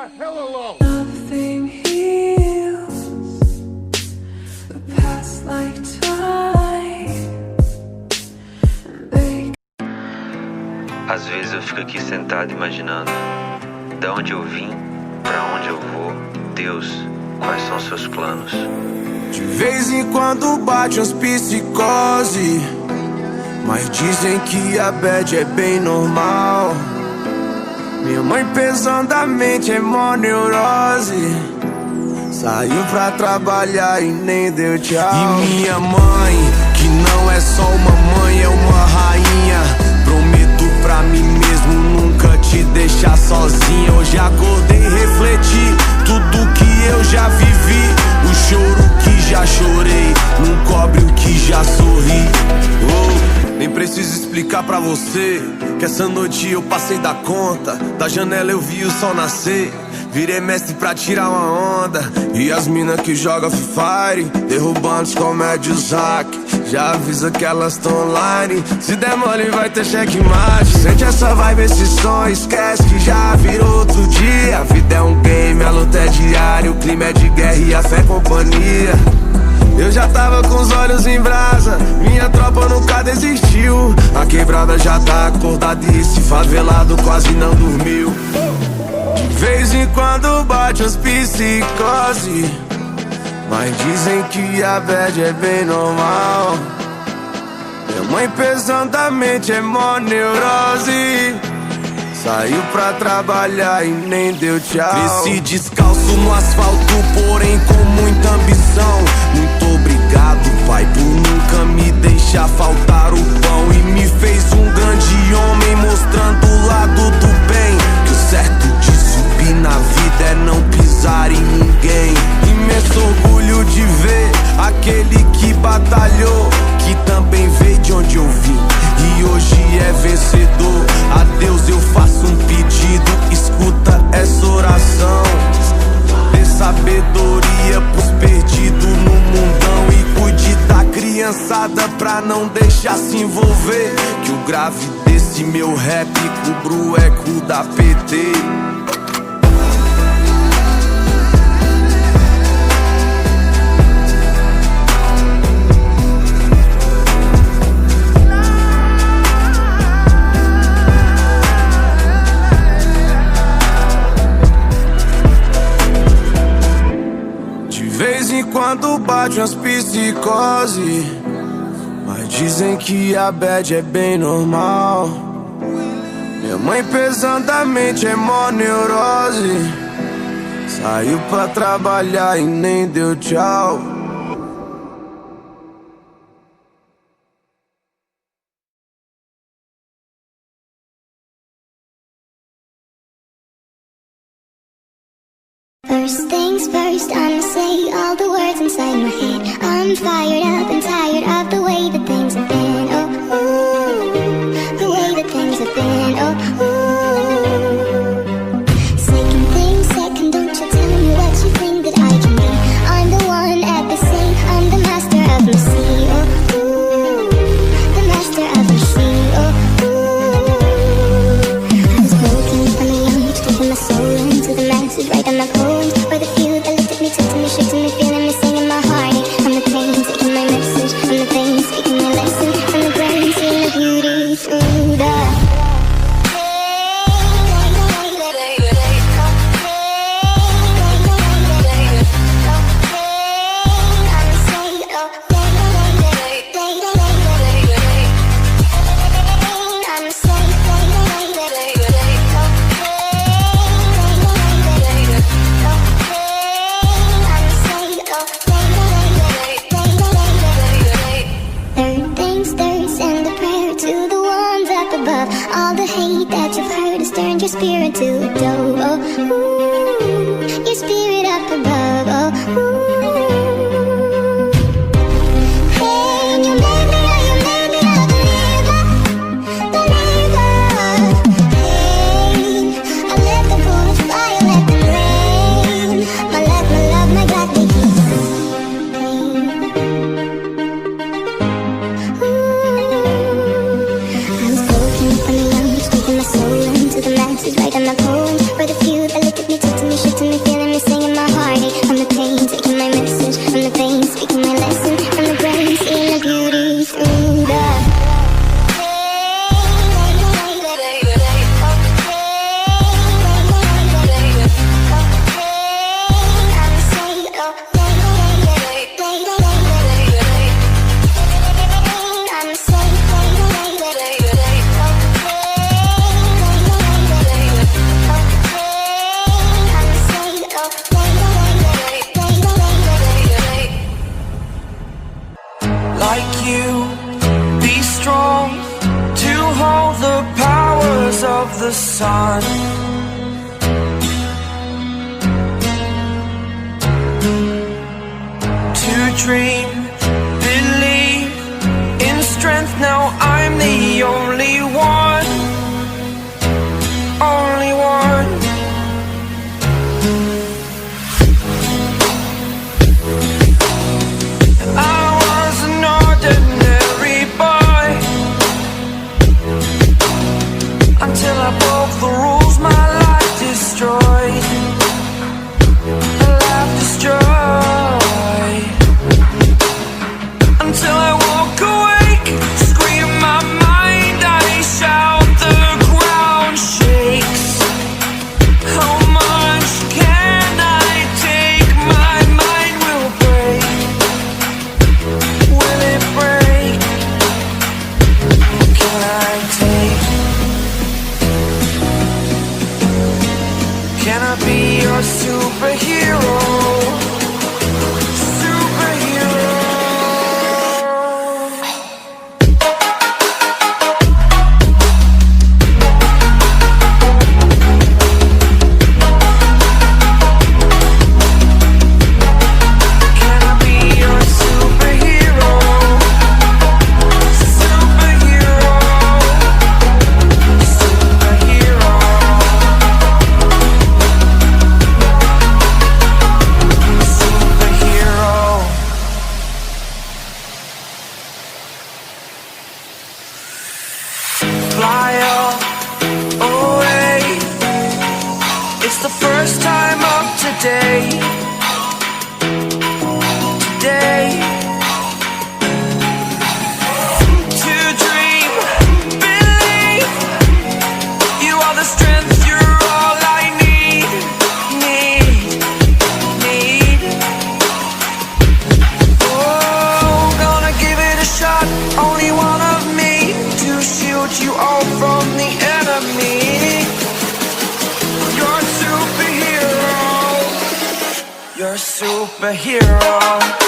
the hell alone. Nothing heals the past like time. Às vezes eu fico aqui sentado imaginando da onde eu vim, pra onde eu vou. Deus, quais são seus planos? De vez em quando bate umas psicose, mas dizem que a bad é bem normal. Minha mãe pesadamente é mó neurose, saiu pra trabalhar e nem deu tchau. E minha mãe, que não é só uma mãe, é uma rainha. Prometo pra mim mesmo nunca te deixar sozinha. Hoje acordei e refleti tudo que eu já vivi. O choro que já chorei não cobre o que já sorri. Nem preciso explicar pra você que essa noite eu passei da conta. Da janela eu vi o sol nascer, virei mestre pra tirar uma onda. E as mina que jogam Free Fire, derrubando os comédios hack. Já avisa que elas tão online, se der mole vai ter checkmate. Sente essa vibe, esse som, esquece que já virou outro dia. A vida é um game, a luta é diária, o clima é de guerra e a fé é companhia. Eu já tava com os olhos em brasa, minha tropa nunca desistiu. A quebrada já tá acordada e esse favelado quase não dormiu. De vez em quando bate as psicose, mas dizem que a bad é bem normal. Minha mãe pesadamente é mó neurose, saiu pra trabalhar e nem deu tchau. Cresci descalço no asfalto, porém com muita ambição. Muito obrigado, pai, por nunca me deixar faltar o pão. E me fez um grande homem, mostrando o lado do bem. Que o certo de subir na vida é não pisar em ninguém. Imenso orgulho de ver aquele que batalhou, que também veio de onde eu vim e hoje é vencedor. A Deus eu faço um pedido, escuta essa oração. Dê sabedoria pros perdidos no mundão e cuide da criançada pra não deixar se envolver. Que o grave desse meu rap cubra o eco da PT. Quando bate umas psicose, mas dizem que a bad é bem normal. Minha mãe pesadamente é mó neurose, saiu pra trabalhar e nem deu tchau. First things first, I'ma say all the words inside my head. I'm fired up and tired of the way that things have been. Oh, ooh, the way that things have been. Oh, ooh. Second thing second, don't you tell me what you think that I can be. I'm the one at the same, I'm the master of mercy. Oh, ooh, the master of mercy. Oh, ooh. I was broken from a young age, giving my soul into the masses, right on my cold. Shaking me, feeling me, singing my heart. I'm the pain, taking my message. I'm the pain, speaking my lesson. I'm the brain, seeing the beauty through the your spirit to a dove. Oh, ooh, your spirit up above. Oh, ooh. Hey, you made me a believer. Hey, I let the bullets fly, I let them rain. My love, my God, they keep ooh. I was broken from the young, speaking my soul into the masses, right on my bones. the sun. To dream, believe in strength. Now I'm the only one, only one. I was an ordinary boy until I broke the rules. My life destroyed, a life destroyed. Until I walk awake, scream my mind, I shout, the ground shakes. How much can I take? My mind will break. Will it break? Can I take? Can I be your superhero? Superhero. Can I be your superhero? Superhero. Superhero. Superhero. Fly away. It's the first time of today. Today. To dream, believe. You are the strength, you're all I need. Need. Oh, gonna give it a shot. Only one of me to shield you all from the enemy. You're a superhero. You're a superhero.